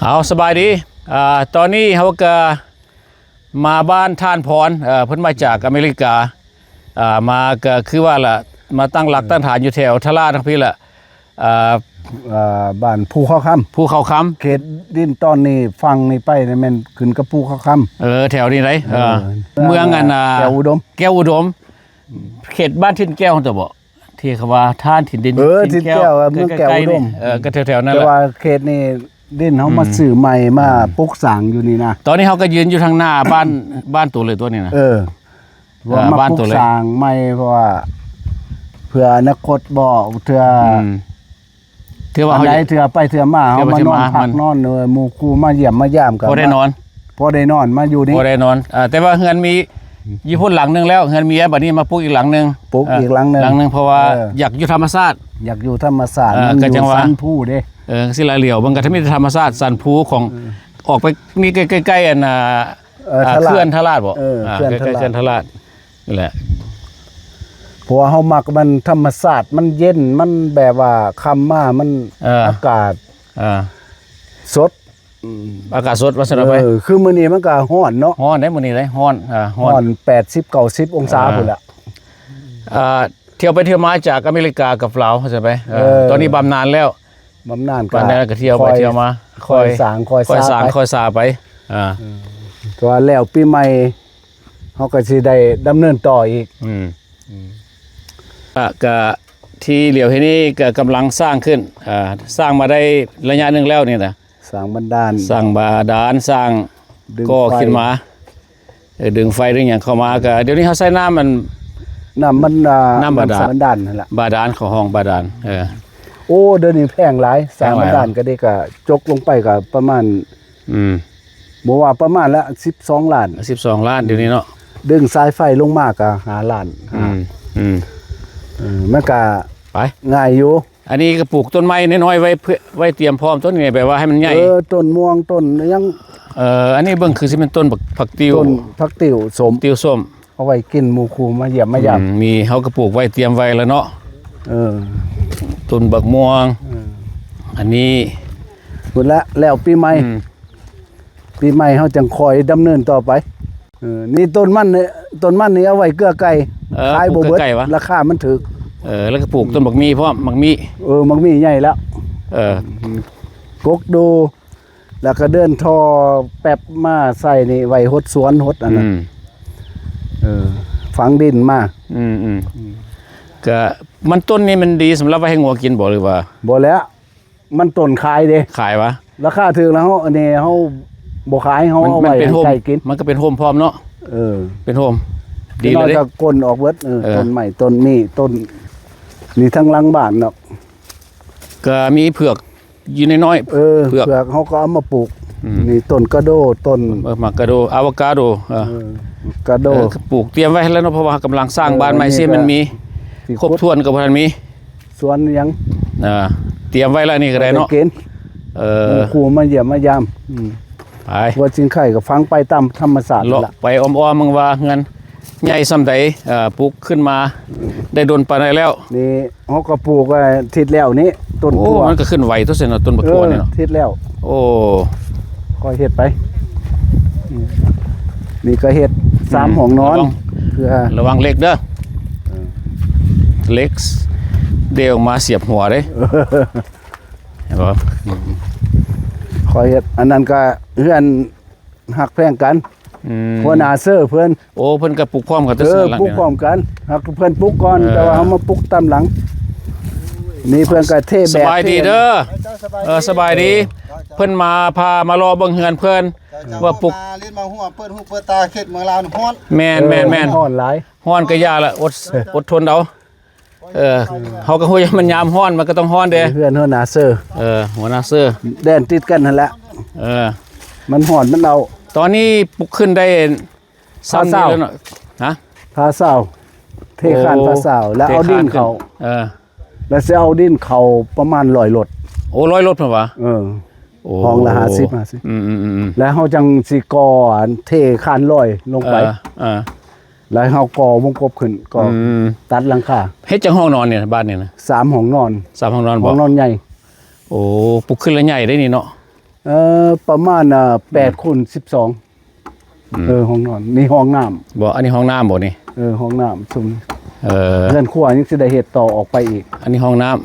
เอาสบายดีตอนนี้เขาก็มาบ้านท่านพรเพิ่นมาจากอเมริกามาก็คือว่าล่ะมาตั้งหลักตั้งฐานอยู่แถวทะลาทั้งพี่ละบ้านภูเขาค้ำภูเขาค้ำเขตดินตอนนี้ฟังนี่ไปนี่แม่นขึ้นกับภูเขาค้ำแถวนี้ไหนเมืองอันแก้วอุดมเขตบ้านทินแก้วตัวบ่ที่เขาว่าท่านถิ่นดินทินแก้วเมืองแก้วอุดมก็แถวๆนั้นแหละแต่ว่าเขตนี้ดินเฮามาซื้อใหม่มาปลูกสร้างอยู่นี่นะตอนนี้เขาก็ยืนอยู่ทางหน้าบ้านตัวเลยตัวนี้นะว่ามาปลูกสร้างใหม่เพราะว่าเพื่ออนาคตบ่เทื่อว่าไหนเทื่อไปเทื่อมาเฮามานอนพักนอนหมู่ครูมาเยี่ยมมายามกันพอได้นอนมาอยู่นี่พอได้นอนแต่ว่าเฮือนมียี่พุ่นหลังนึงแล้วเฮือนมีบัดนี้มาปลูกอีกหลังนึงหลังนึงเพราะว่าอยากอยู่ธรรมชาติมันอยู่สันภูเด้สิละเหลียวมันก็ถ้ามีธรรมชาติสันภูของออกไปนี่ใกล้ๆอันเคลื่อนทลาดบ่ใกล้ๆเคลื่อนทลาดนี่แหละเพราะว่าเฮามักมันธรรมชาติมันเย็นมันแบบว่าค่ำมามันอากาศสดอากาศสดว่าซั่นไปคือมื้อนี้มันก็ร้อนเนาะร้อนได้มื้อนี้เลยร้อน80 90องศาพุ่นล่ะเที่ยวไปเที่ยวมาจากอเมริกากับลาวเข้าใจไปตอนนี้บำนาญแล้วบำนาญก็เที่ยวไปเที่ยวมาคอยสร้างคอยสาไปตัวแล้วปีใหม่เฮาก็สิได้ดำเนินต่ออีกก็ที่เหลียวที่นี่ก็กำลังสร้างขึ้นสร้างมาได้ระยะนึงแล้วนี่นะสร้างบาดาลสร้างก็ขึ้นมาดึงไฟดึงอย่างเข้ามาก็เดี๋ยวนี้เขาใช้น้ำบาดาลนั่นแหละบาดาลของห้องบาดาลโอ้เดี๋ยวนี้แพงหลายสร้างบาดาลก็ได้ก็จกลงไปก็ประมาณบ่ว่าประมาณละ12 ล้านเดี๋ยวนี้เนาะดึงสายไฟลงมาก็5 ล้านมันก็ไปง่ายอยู่อันนี้ก็ปลูกต้นไม้น้อยๆไว้เตรียมพร้อมต้นนี้แบบว่าให้มันใหญ่ต้นม่วงต้นยังอันนี้เบิ่งคือสิเป็นต้นผักติ้วส้มเอาไว้กินหมู่คูมาเยี่ยมมายามมีเฮาก็ปลูกไว้เตรียมไว้แล้วเนาะต้นบักม่วงอันนี้พุ่นละแล้วปีใหม่เฮาจังคอยดำเนินต่อไปนี่ต้นมันนี่เอาไว้เกลือไก่ขายบ่เบิดราคามันถูกแล้วก็ปลูกต้นบักมีพร้อมบักมีบักมีใหญ่แล้วกกดูแล้วก็เดินท่อแป๊บมาใส่นี่ไว้หดสวนหดอันนั้นฝังดินมาก็มันต้นนี้มันดีสำหรับไว้ให้งัวกินบ่หรือว่าบ่แล้วมันต้นขายเด้ขายวะราคาถูกแล้วอันนี้เฮาบ่ขายเฮาเอาไว้ให้ไก่กินมันก็เป็นโฮมพร้อมเนาะเป็นโฮมดีเลยก็ก้นออกเบิดต้นใหม่ต้นนี้ต้นนี่ทั้งหลังบ้านเนาะก็มีเผือกอยู่น้อยเผือกเฮาก็เอามาปลูกนี่ต้นกระโดต้นมักกระโดอะโวคาโดกระโดปลูกเตรียมไว้แล้วเนาะเพราะว่ากำลังสร้างบ้านใหม่ซิมันมีครบถ้วนกับมันมีสวนยังเตรียมไว้แล้วนี่ก็ได้เนาะครูมาเยี่ยมมายามไปว่าจริงไข่ก็ฟังไปตามธรรมศาสตร์ละไปอ้อมๆมึงว่าเงินใหญ่ส่ำใดปลูกขึ้นมาได้โดนปานใดแล้วนี่เฮาก็ปลูกทิศแล้วนี้ต้นทั่วมันก็ขึ้นไวทุกเส้นต้นบักทั่วนี่เนาะทิศแล้วโอ้ค่อยเฮ็ดไปนี่ก็เฮ็ด3ห้องนอนเพื่อระวังเล็กเด้อเล็กเดี๋ยวมาเสียบหัวเด้เห็นบ่ค่อยเฮ็ดอันนั้นก็เฮือนฮักแพงกันหัวหน้าเซอร์เพิ่นโอ้เพิ่นก็ปลูกพร้อมกันปลูกพร้อมกันฮักเพิ่นปลูกก่อนแต่ว่าเฮามาปลูกตามหลังนี่เพิ่นก็เทแบบสบายดีเด้อสบายดีเพิ่นพามารอเบิ่งเฮือนเพิ่นว่าปลูกลิ้นมาหัวเปิดตาเขตเมืองลาวฮ้อนแม่นฮ้อนหลายฮ้อนก็ยาละอดทนเอาเฮาก็ฮู้ว่ามันยามฮ้อนมันก็ต้องฮ้อนเด้เพื่อนหัวหน้าเซอร์หัวหน้าเซอร์แดนติดกันนั่นแหละมันฮ้อนมันเอาตอนนี้ปลุกขึ้นได้ซ้ำแล้วเนาะพาเศร้าเทคานพาเศร้าแล้วเอาดินเขาแล้วจะเอาดินเขาประมาณ100 รถโอ้100 รถเพิ่นว่าห้องละ50แล้วเฮาจังสิก่อเทคาน100ลงไปแล้วเฮาก่อวงกบขึ้นก็ตัดหลังคาเฮ็ดจังห้องนอนเนี่ยบ้านเนี่ยนะ3ห้องนอน3ห้องนอนบ่ห้องนอนใหญ่โอ้ปลุกขึ้นแล้วใหญ่ได้นี่เนาะ ประมาณ8 คูณ 12ห้องนอนนี่ห้องน้ำ บ่อันนี้ห้องน้ำบ่นี่ ห้องน้ำซุม เ เรือนครัวยังสิได้เฮ็ดต่อออกไปอีก อันนี้ห้องน้ำ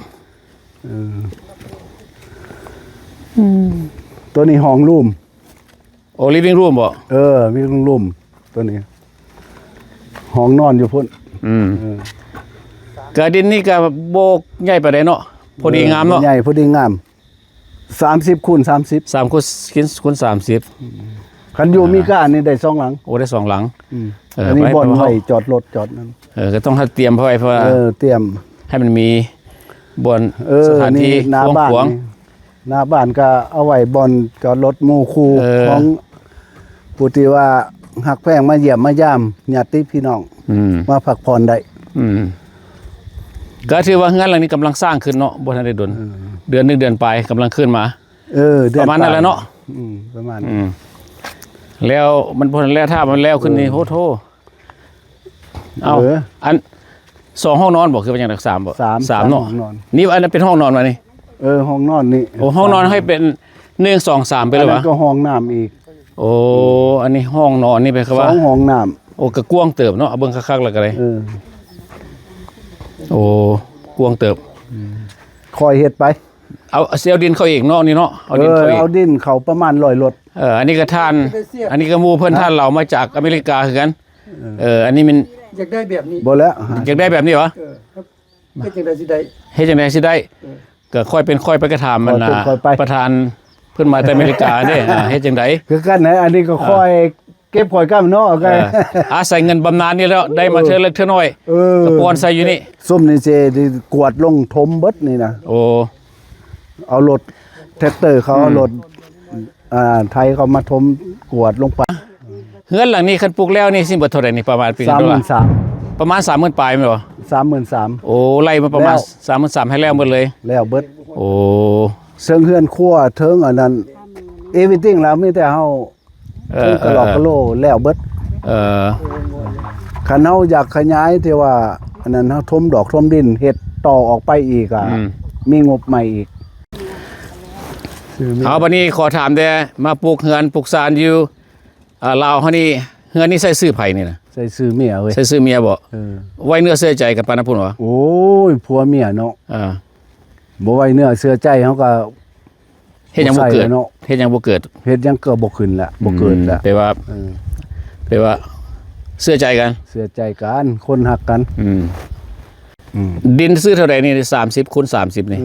ตัวนี้ห้องรูม โอ้ living room บ่ มีรูมตัวนี้ห้องนอนอยู่พุ่น กระดินนี่ก็โบกใหญ่ปานใดเนาะพอดีงามเนาะ ใหญ่พอดีงาม30 คูณ 30 3คูณ30 คันอยู่มีก้านนี่ได้2หลัง โอ้ได้2หลัง อันนี้บ่อนไว้จอดรถจอดนั่น ก็ต้องให้เตรียมไว้เพราะว่า เตรียม ให้มันมีบ่อนสถานที่ หน้าบ้าน ขวาง นี่หน้าบ้านก็เอาไว้บ่อนจอดรถหมู่คู่ของผู้ที่ว่าหักแพงมาเยี่ยมมายามญาติพี่น้องมาพักผ่อนได้ ก็ถือว่าเฮือนหลังนี้กำลังสร้างขึ้นเนาะบ่ทันได้ดนเดือน1เดือนไปกำลังขึ้นมาประมาณนั้นแหละเนาะ ประมาณ แล้วมันพอแล้วถ้ามันแล้วขึ้นนี่โหโทเอาอัน2ห้องนอนบ่คือเป็นอย่าง3บ่3เนาะนี่อันนั้นเป็นห้องนอนมานี่ ห้องนอนนี่ โอ้ห้องนอนให้เป็น1 2 3ไปเลยวะ อันนั้นก็ห้องน้ำอีก โอ้อันนี้ห้องนอนนี่เป็นคือว่า 2 ห้องน้ำ โอ้ก็กว้างเติบเนาะเอาเบิ่งคักๆแล้วก็ได้โอ้กว้างเติบ คอยเฮ็ดไป เอาเสียวดินเข้าอีกเนาะนี่เนาะเอาดินเข้าอีก เอาดินเขาประมาณ100 รถ อันนี้ก็ท่าน อันนี้ก็หมู่เพิ่นท่านเรามาจากอเมริกาคือกันอันนี้มัน อยากได้แบบนี้ บ่แล้ว อยากได้แบบนี้เหรอ ครับไม่จังได๋สิได้ เฮ็ดจังได๋สิได้ก็ค่อยเป็นค่อยไปกระถามมันน่ะประธานเพิ่นมาแต่อเมริกาเด้เฮ็ดจังได๋ คือกันนะอันนี้ก็คอยเก็บคอยกำเนาะก็ อาศัยเงินบำนาญนี่แล้วได้มาเทื่อเล็กเทื่อน้อยก็ปอนใส่อยู่นี่ ส้มนี่เจดีกวดลงทมเบิดนี่นะ โอ้ เอารถแท็กเตอร์เขาเอารถไทยเขามาทมกวดลงไป เฮือนหลังนี้คันปลูกแล้วนี่สิเบิดเท่าใดนี่ประมาณปีนึงว่าประมาณ 30,000 ปลายแม่นบ่ 33,000 โอ้ไล่มาประมาณ 33,000ให้แล้วหมดเลย แล้วเบิด โอ้ เชิงเฮือนครัวเทิงอันนั้นเอวิติ้งแล้วมีแต่เฮากระหลอกกระโลแล้วเบิดคันเฮาอยากขยายที่ว่าอันนั้นเฮาทมดอกทมดินเฮ็ดต่อออกไปอีกมีงบใหม่อีก เอาบัดนี้ขอถามแต่มาปลูกเฮือนปลูกศาลอยู่ลาวเฮานี่เฮือนนี่ใส่ชื่อไผนี่นะ ใส่ซื้อเมียเว้ย ใส่ชื่อเมียบ่ไว้เนื้อเสื้อใจกันปานนั้นพุ่นวะ โอ้ยผัวเมียเนาะ บ่ไว้เนื้อเสื้อใจเฮาก็ เฮ็ดหยังบ่เกิด เนาะ เฮ็ดหยังบ่เกิด เฮ็ดหยังก็บ่ขึ้นละบ่เกิดละ แปลว่าเสื้อใจกัน เสื้อใจกันคนฮักกัน ดินซื้อเท่าใดนี่30คูณ30นี่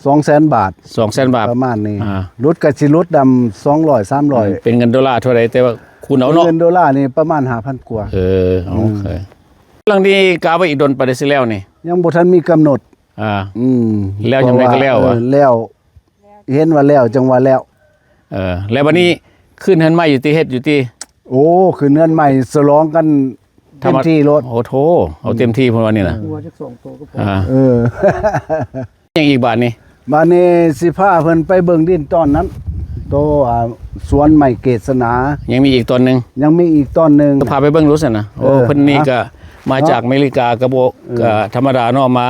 200,000 บาท 200,000 บาท ประมาณนี้รถก็สิรถดำ200 300 เป็นเงินดอลลาร์เท่าใดแต่ว่าคูณเอาเนาะ เงินดอลลาร์นี่ประมาณ 5,000 กว่า โอเคหลังนี้กาไว้อีกดนไปได้สิแล้วนี่ ยังบ่ทันมีกำหนด แล้วจังได๋ก็แล้วอ่ะ แล้วเห็นว่าแล้วจังว่าแล้ว แล้วบัดนี้ขึ้นเฮือนใหม่อยู่ที่เฮ็ดอยู่ที่ โอ้คือเงินใหม่สลองกันเต็มที่รถ โอ้โธเอาเต็มที่พุ่นว่านี่น่ะ หัวจัก2ตัวก็พอ ยังอีกบาทนี่ บัดนี้สิพาเพิ่นไปเบิ่งดินตอนนั้นโตสวนใหม่เกษนา ยังมีอีกตอนนึง ยังมีอีกตอนหนึง ก็พาไปเบิ่งรู้ซั่นน่ะโอ้เพิ่นนี่ก็มาจากอเมริกาก็บ่ก็ธรรมดาเนาะมา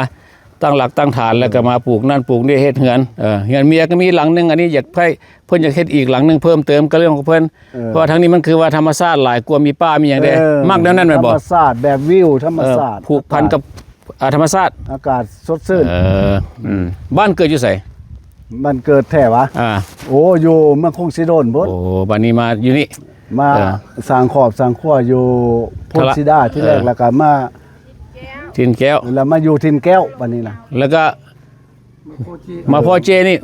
ตั้งหลักตั้งฐานแล้วก็มาปลูกนั่นปลูกนี่เฮ็ดเฮือนเฮือนเมียก็มีหลังนึงอันนี้อยากให้เพิ่นอยากเฮ็ดอีกหลังนึงเพิ่มเติมก็เรื่องของเพิ่นเพราะว่าทางนี้มันคือว่าธรรมชาติหลายกว่ามีป่ามีหยังได้มักแนวนั้นแม่นบ่ ธรรมชาติแบบวิวธรรมชาติ ผูกพันกับธรรมชาติ อากาศสดชื่น บ้านเกิดอยู่ไส มันเกิดแท้วะโอ้อยู่เมืองคงสิโดนพุ่น โอ้บ้านนี้มาอยู่นี่ มาสร้างขอบสร้างครัวอยู่พุ่นสิดาที่แรกแล้วก็มา ทินแก้ว แล้วมาอยู่ทินแก้วบัดนี้ล่ะ แล้วก็มาพ่อเจนี่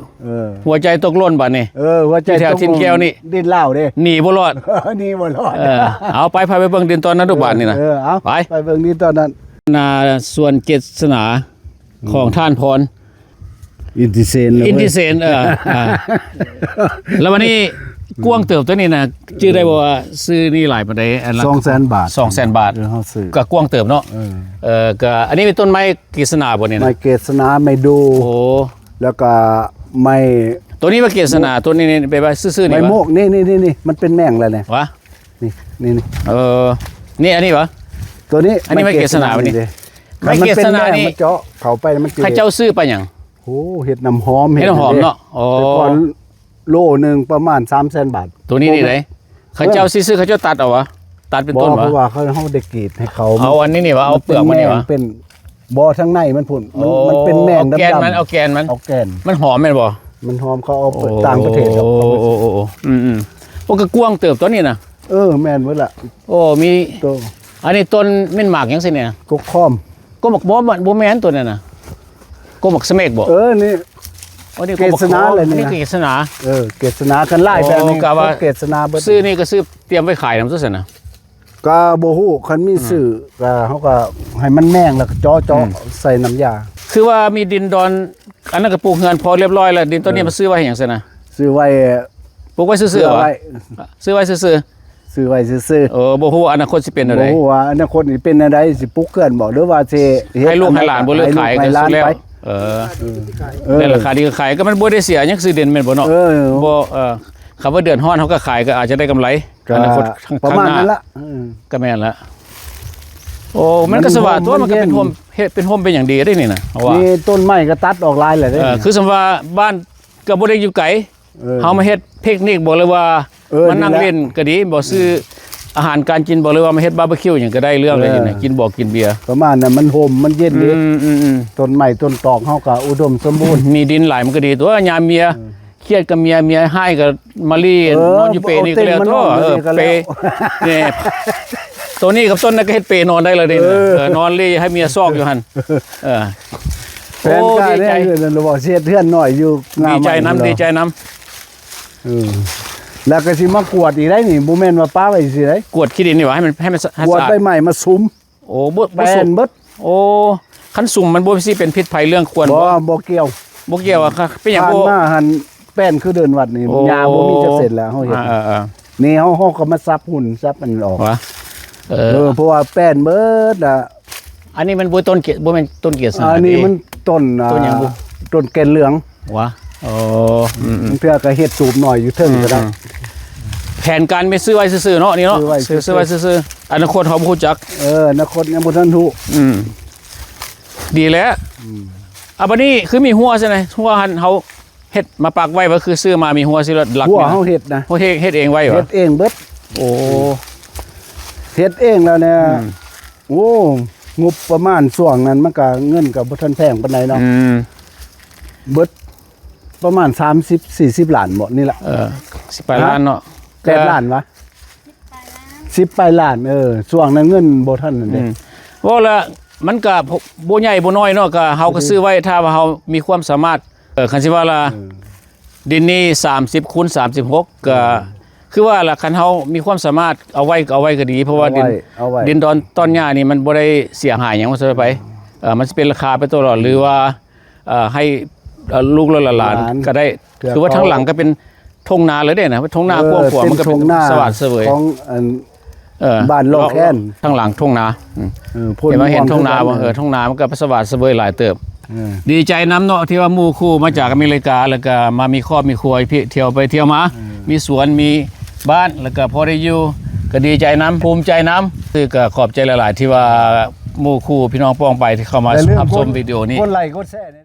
หัวใจตกล้นบัดนี้ หัวใจ ที่แถวทินแก้วนี่ ดินเหล้าเด้ หนีบ่รอด นี่บ่รอด เอาไปพาไปเบิ่งดินตอนนั้นทุกบาทนี่นะ เอา ไป ไปเบิ่งดินตอนนั้น นาส่วนเกษนาของท่านพร อินดิเซนเลย อินดิเซนแล้ววันนี้กว้างเติบตัวนี้นะชื่อได้บ่ว่าซื้อนี่หลายปานใดอันละ 200,000 บาท 200,000 บาท เฮาซื้อ ก็กว้างเติบเนาะก็อันนี้เป็นต้นไม้กฤษณาบ่เนี่ยนะ ไม้เกษนาไม่ดู โอ้ แล้วก็ไม้ ตัวนี้ว่ากฤษณาตัวนี้ไปว่าซื่อๆนี่ ไม้ วะ โมกนี่มันเป็นแม่งแล้วเนี่ยว ะ นี่ นี่อันนี้วะ ตัวนี้ อันนี้ไม้เกษณาวันนี้ ไม้เกษณา นี่ มันเจาะเข้าไปมัน ข้าเจ้าซื้อไปหยัง โอ้เห็ดน้ำหอม เฮ็ดหอมเนาะโอ้ แต่ก่อน โลนึงประมาณ 300,000 บาท ตัวนี้นี่ไหนเขาเจ้าซื้อเขาเจ้าตัดเอาวะตัดเป็นต้น เพ วะ ราะว่าเขาได้กรีดให้เขา เอาอันนี้นี่วะเอาเปลือกมันนี่วะ เป็นบ่ทั้งในมันพุ่นมันเป็นแมง เอา ดำ แกนมันเอาแกนมัน เอาแกน มันหอมแม่นบ่ มันหอมเขาเอาไปต่างประเทศครับ โอ้พวกกระกวางเติบตัวนี้นะ แม่นเบิดล่ะ โอ้มี ตัว อันนี้ต้นเม่นหมากยังสิเนี่ย กกค้อม ก็บอกบ่แม่นตัวนั้นน่ะก็บอกสเมกบ่ นี่ อันนี้ เกษณาเลยนี่นะ เกษณา เกษณากันไล่แบบนี้ โอ้กะว่า เกษณาเบิด ซื้อนี่ก็ซื้อเตรียมไว้ขายนำซะซั่นน่ะ ก็บ่ฮู้คันมีสื่อก็เขาก็ให้มันแม่งแล้วก็จ่อๆใส่น้ำยา คือว่ามีดินดอนอันนั้นก็ปลูกเฮือนพอเรียบร้อยแล้วดินต้นนี้มาซื้อไว้ให้หยังซั่นน่ะ ซื้อไว้ ปลูกไว้ซื่อๆวะซื้อไว้ซื่อ ซื้อไว้ซื่อ ๆบ่ฮู้ว่าอนาคตสิเป็น ๆ อะไร บ่ฮู้ว่าอนาคตนี่เป็นอะไรสิปลุกเกินบ่หรือว่าสิเฮ็ด ให้ลูกให้หลานบ่เลิกขาย ให้ ก็ หลาน ซื้อแล้ว ไป ได้ราคาดีก็ขายก็มันบ่ได้เสียหยังซื้อเด่นแม่นบ่เนาะ บ่คำว่าเดือนฮ้อนเขาก็ขายก็อาจจะได้กำไร ก็ อนาคต ประ ข้าง มาณ หน้า นั้นละ ก็แม่นละโอ้มันก็สว่างตัวมันก็เป็นโฮมเฮ็ดเป็นโฮมเป็นอย่างดีได้นี่นะเพราะว่า นี่ต้นไม้ก็ตัดออกลายแหละเด้ คือสมมุติว่าบ้านก็บ่ได้อยู่ไกลเฮามาเฮ็ดเทคนิคบอกเลยว่ามานั่งเล่นก็ดีบ่ซื้ออาหารการกินบอกเลยว่ามาเฮ็ดบาร์บีคิวหยังก็ได้เรื่องเลยอยู่นี่กินบ่กินเบียร์ ประมาณนั้นมันโฮมมันเย็นดี อืม ต้นไม้ต้นตอกเฮาก็อุดมสมบูรณ์ มีดินหลายมันก็ดีตัวยามเมียเครียดกับเมียให้กับมารีนอนอยู่เปนี่ก็แล้วตัวเปนี่ตัวนี้กับต้นนั้นก็เฮ็ดเปนอนได้เลยเด้นอนรีให้เมียซอกอยู่หั่นแฟนก็ได้เงินบ่เสียเทือนหน่อยอยู่งาม ดีใจน้ำ แล้วก็สิมากวดอีกได้นี่บ่แม่นว่าป้าไว้สิได้ กวดขี้ดินนี่ว่าให้มันสะ กวด อาด ใบไม้มาซุ้ม โอ้บ่ แป้ สุ น ก เบิด โอ้คันสุ่มมันบ่สิเป็นพิษภัยเรื่องควร บ่เกี่ยว บ่เกี่ยวอะค่ะเป็นหยัง ผ่าน บ่ มาหันแป้นคือเดินวัดนี่ยาบ่มีจะเสร็จแล้วเฮาเฮ็ดนี่เฮาก็มาซับหุ่นซับมันออก วะ เพราะว่าแป้นเบิดอ่ะ อันนี้มันบ่ต้นเกียรบ่แม่นต้นเกียรติ อันนี้มันต้น ต้นหยังบุ ต้นแกนเหลือง วะโอ้ มันเพื่อก็เฮ็ดสูบหน่อยอยู่เทิงก็ได้ แผนการไม่ซื้อไว้ซื่อๆเนาะนี่เนาะ ซื้อไว้ ซื้อไว้ซื่อๆอนาคตเขาบ่รู้จัก นครยังบ่ทันรู้ ดีแล้วบัดนี้คือมีหัวใช่ไหมหัวหันเขาเฮ็ดมาปักไว้ว่าคือซื้อมามีหัวสิละหลัก หัว นี่ เฮาเฮ็ดนะ หัวเฮ็ดเองไว้เหร เฮ็ อ ดเองเบิด โอ้ เฮ็ดเองแล้วเนี่ยโอ้งบประมาณช่วงนั้นมันก็เงินก็บ่ทันแพงปานใดเนาะเบิดประมาณ30-40 ล้านบ่นี่ล่ะ 18 ล้านเนาะ 8 ล้านวะ10 ปลายล้านช่วงนั้นเงินบ่ทันนั่นเด้ ว่าละมันก็บ่ใหญ่บ่น้อยเนาะก็เฮาก็ซื้อไว้ถ้าว่าเฮามีความสามารถคันสิว่าละดินนี้30คูณ36ก็คือว่าละคันเฮามีความสามารถเอาไว้ก็ดีเพราะว่าดินดอนต้นหญ้านี่มันบ่ได้เสียหายหยังว่าซะไปมันสิเป็นราคาไปตลอดหรือว่าให้ลูกหลานก็ได้คือว่าทั้งหลังก็เป็นทุ่งนาเลยเด้นะทุ่งนากว้างขวางมันก็เป็นสวัสดิ์เสวย ของบ้านโลกแค้น ทั้งหลังทุ่งนาเห็นว่าเห็นทุ่งนาบ่ทุ่งนามันก็สวัสดิ์เสวยหลายเติบดีใจน้ำเนาะที่ว่าหมู่คู่มาจากอเมริกาแล้วก็มามีครอบมีครัวพี่เที่ยวไปเที่ยวมามีสวนมีบ้านแล้วก็พอได้อยู่ก็ดีใจน้ำภูมิใจน้ำคือก็ขอบใจหลายๆที่ว่าหมู่คู่พี่น้องป้องไปที่เข้ามารับชมวิดีโอนี้ คนไลค์กดแชร์